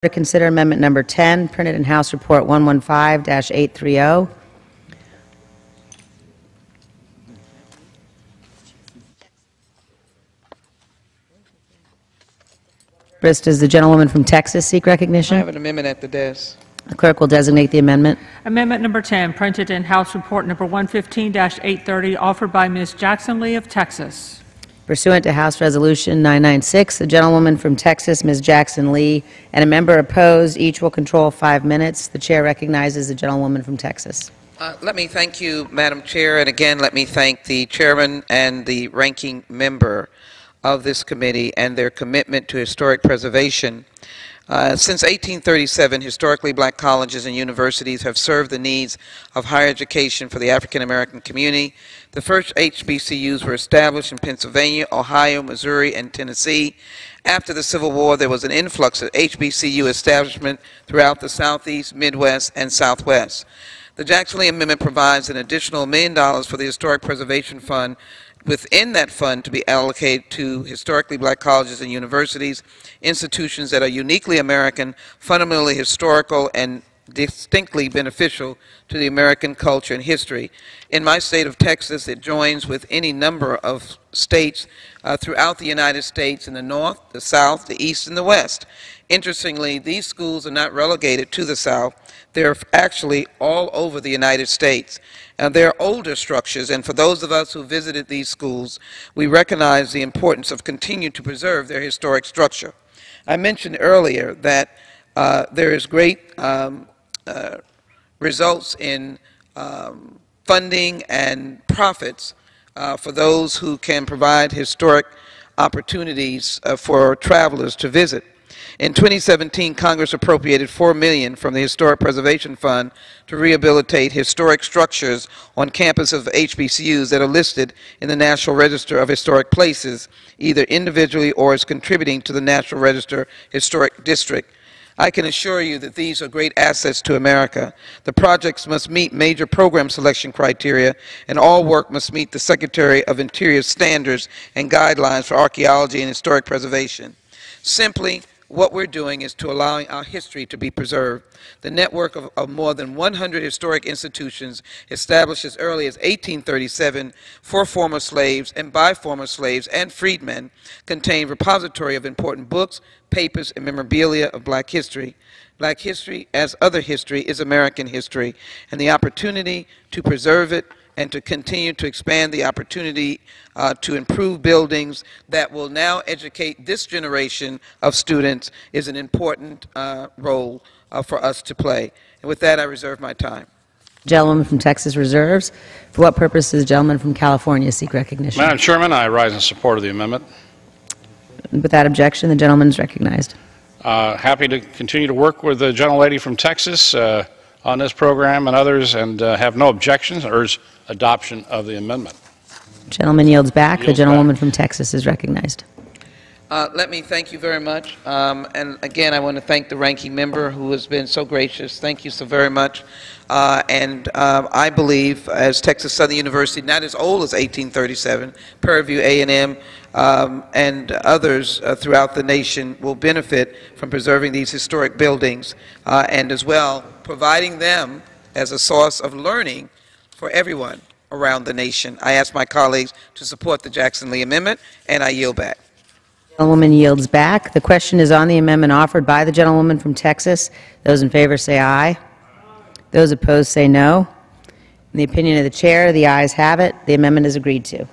To consider amendment number 10, printed in House Report 115-830. Does the gentlewoman from Texas seek recognition? I have an amendment at the desk. The clerk will designate the amendment. Amendment number 10, printed in House Report number 115-830, offered by Ms. Jackson Lee of Texas. Pursuant to House Resolution 996, the gentlewoman from Texas, Ms. Jackson Lee, and a member opposed, each will control 5 minutes. The chair recognizes the gentlewoman from Texas. Let me thank you, Madam Chair, and again, let me thank the chairman and the ranking member of this committee and their commitment to historic preservation. Since 1837, historically black colleges and universities have served the needs of higher education for the African American community. The first HBCUs were established in Pennsylvania, Ohio, Missouri, and Tennessee. After the Civil War, there was an influx of HBCU establishment throughout the Southeast, Midwest, and Southwest. The Jackson Lee Amendment provides an additional $1 million for the Historic Preservation Fund within that fund to be allocated to historically black colleges and universities, institutions that are uniquely American, fundamentally historical, and distinctly beneficial to the American culture and history. In my state of Texas, it joins with any number of states throughout the United States in the North, the South, the East, and the West. Interestingly, these schools are not relegated to the South. They're actually all over the United States. They're older structures, and for those of us who visited these schools, we recognize the importance of continuing to preserve their historic structure. I mentioned earlier that there is great results in funding and profits for those who can provide historic opportunities for travelers to visit. In 2017, Congress appropriated $4 million from the Historic Preservation Fund to rehabilitate historic structures on campus of HBCUs that are listed in the National Register of Historic Places, either individually or as contributing to the National Register Historic District. I can assure you that these are great assets to America. The projects must meet major program selection criteria, and all work must meet the Secretary of Interior standards and guidelines for archaeology and historic preservation. Simply, what we're doing is to allowing our history to be preserved. The network of more than 100 historic institutions established as early as 1837 for former slaves and by former slaves and freedmen contain repository of important books, papers, and memorabilia of black history. Black history, as other history, is American history, and the opportunity to preserve it and to continue to expand the opportunity to improve buildings that will now educate this generation of students is an important role for us to play. And with that, I reserve my time. Gentleman from Texas reserves. For what purpose does the gentleman from California seek recognition? Madam Chairman, I rise in support of the amendment. Without objection, the gentleman is recognized. Happy to continue to work with the gentlelady from Texas on this program and others, and have no objections. Urge adoption of the amendment. Gentleman yields back. The gentlewoman from Texas is recognized. Let me thank you very much. And again, I want to thank the ranking member who has been so gracious. Thank you so very much. I believe, as Texas Southern University, not as old as 1837, Prairie View A&M, and others throughout the nation will benefit from preserving these historic buildings and as well providing them as a source of learning for everyone around the nation. I ask my colleagues to support the Jackson Lee Amendment, and I yield back. The gentlewoman yields back. The question is on the amendment offered by the gentlewoman from Texas. Those in favor say aye. Those opposed say no. In the opinion of the chair, the ayes have it. The amendment is agreed to.